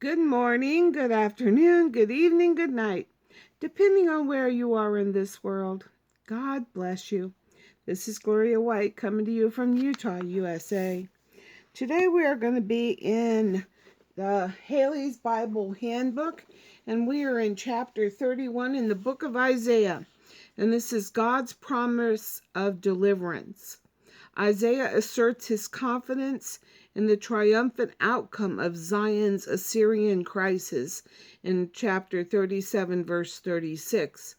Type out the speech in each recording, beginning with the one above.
Good morning, good afternoon, good evening, good night, depending on where you are in this world. God bless you. This is Gloria White coming to you from Utah, USA. Today we are going to be in the Halley's Bible Handbook, and we are in chapter 31 in the book of Isaiah. And this is God's promise of deliverance. Isaiah asserts his confidence in the triumphant outcome of Zion's Assyrian crisis in chapter 37, verse 36,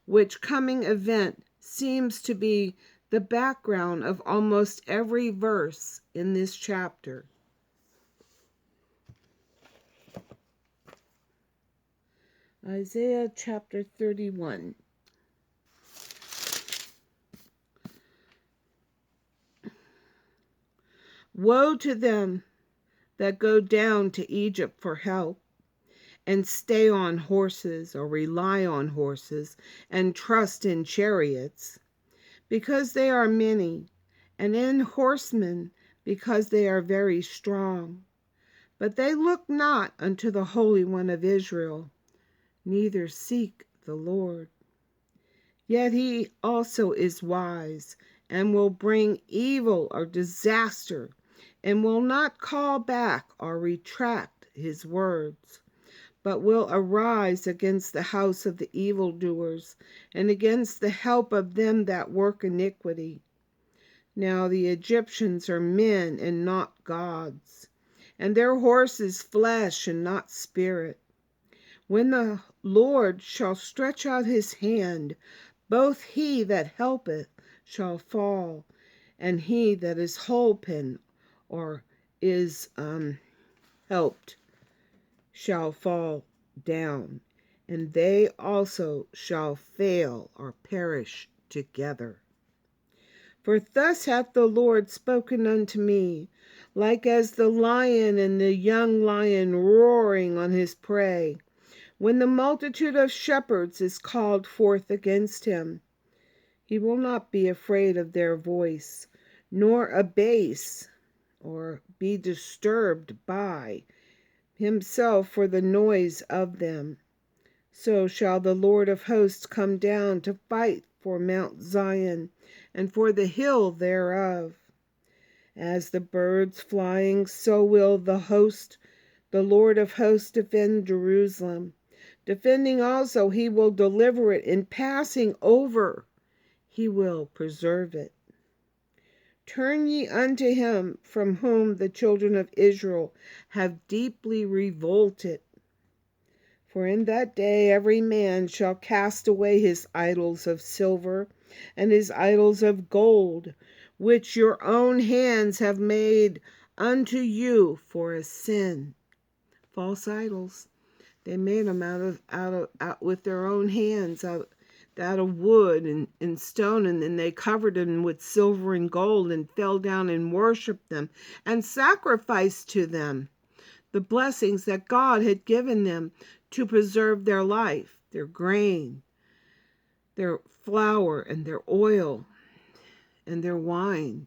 which coming event seems to be the background of almost every verse in this chapter. Isaiah chapter 31. Woe to them that go down to Egypt for help, and stay on horses or rely on horses and trust in chariots, because they are many, and in horsemen, because they are very strong. But they look not unto the Holy One of Israel, neither seek the Lord. Yet he also is wise, and will bring evil or disaster, and will not call back or retract his words, but will arise against the house of the evildoers, and against the help of them that work iniquity. Now the Egyptians are men and not gods, and their horses flesh and not spirit. When the Lord shall stretch out his hand, both he that helpeth shall fall, and he that is holpen or is helped shall fall down, and they also shall fail or perish together. For thus hath the Lord spoken unto me, like as the lion and the young lion roaring on his prey, when the multitude of shepherds is called forth against him. He will not be afraid of their voice, nor abase or be disturbed by himself for the noise of them. So shall the Lord of hosts come down to fight for Mount Zion, and for the hill thereof. As the birds flying, so will the Lord of hosts defend Jerusalem. Defending also, he will deliver it. In passing over, he will preserve it. Turn ye unto him from whom the children of Israel have deeply revolted. For in that day every man shall cast away his idols of silver and his idols of gold, which your own hands have made unto you for a sin. False idols. They made them out with their own hands, out of wood and stone, and then they covered them with silver and gold and fell down and worshiped them and sacrificed to them the blessings that God had given them to preserve their life, their grain, their flour, and their oil, and their wine.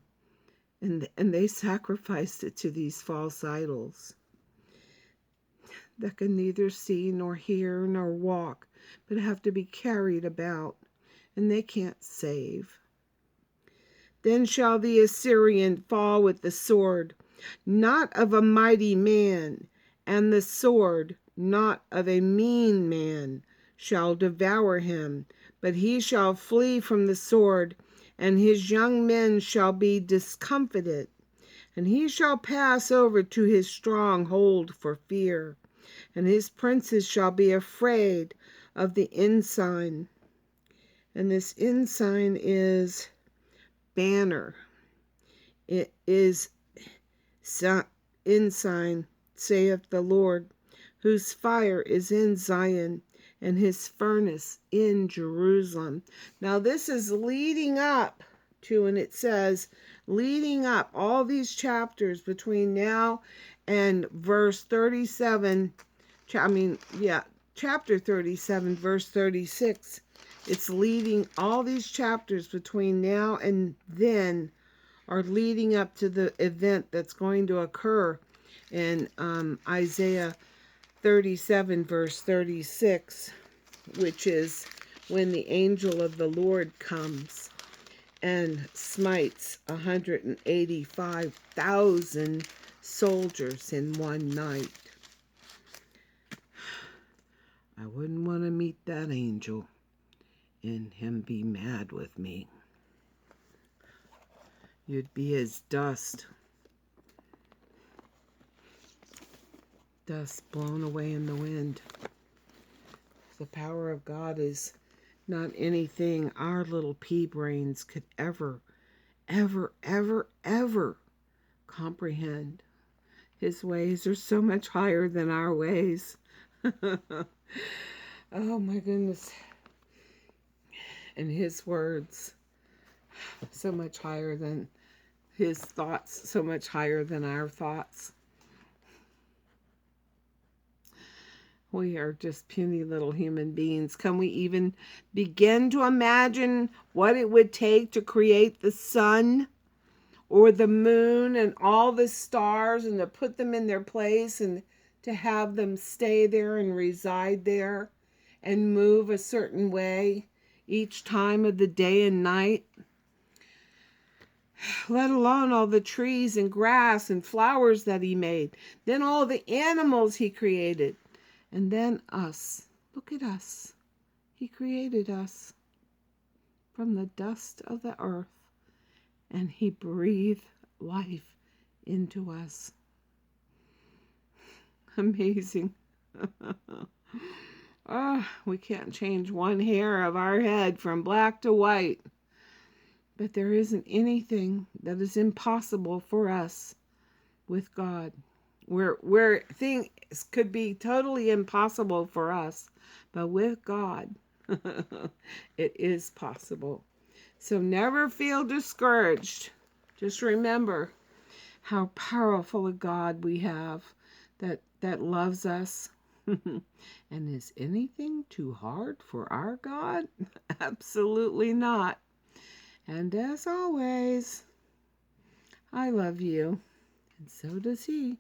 And they sacrificed it to these false idols that can neither see nor hear nor walk, but have to be carried about, and they can't save. Then shall the Assyrian fall with the sword, not of a mighty man, and the sword, not of a mean man, shall devour him, but he shall flee from the sword, and his young men shall be discomfited, and he shall pass over to his stronghold for fear, and his princes shall be afraid of the ensign. And this ensign is banner. It is ensign, saith the Lord, whose fire is in Zion, and his furnace in Jerusalem. Now this is leading up to, and it says, leading up all these chapters between now and verse 37, chapter 37, verse 36. It's leading, all these chapters between now and then are leading up to the event that's going to occur in Isaiah 37, verse 36, which is when the angel of the Lord comes and smites 185,000 soldiers in one night. I wouldn't want to meet that angel and him be mad with me. You'd be as dust. Dust blown away in the wind. The power of God is not anything our little pea brains could ever comprehend. His ways are so much higher than our ways. Oh my goodness. And his words so much higher than his thoughts, so much higher than our thoughts. We are just puny little human beings. Can we even begin to imagine what it would take to create the sun or the moon and all the stars and to put them in their place and to have them stay there and reside there and move a certain way each time of the day and night? Let alone all the trees and grass and flowers that he made. Then all the animals he created. And then us. Look at us. He created us from the dust of the earth. And he breathed life into us. Amazing. We can't change one hair of our head from black to white. But there isn't anything that is impossible for us with God. Where things could be totally impossible for us, but with God, it is possible. So never feel discouraged. Just remember how powerful a God we have that loves us. And is anything too hard for our God? Absolutely not. And as always, I love you, and so does he.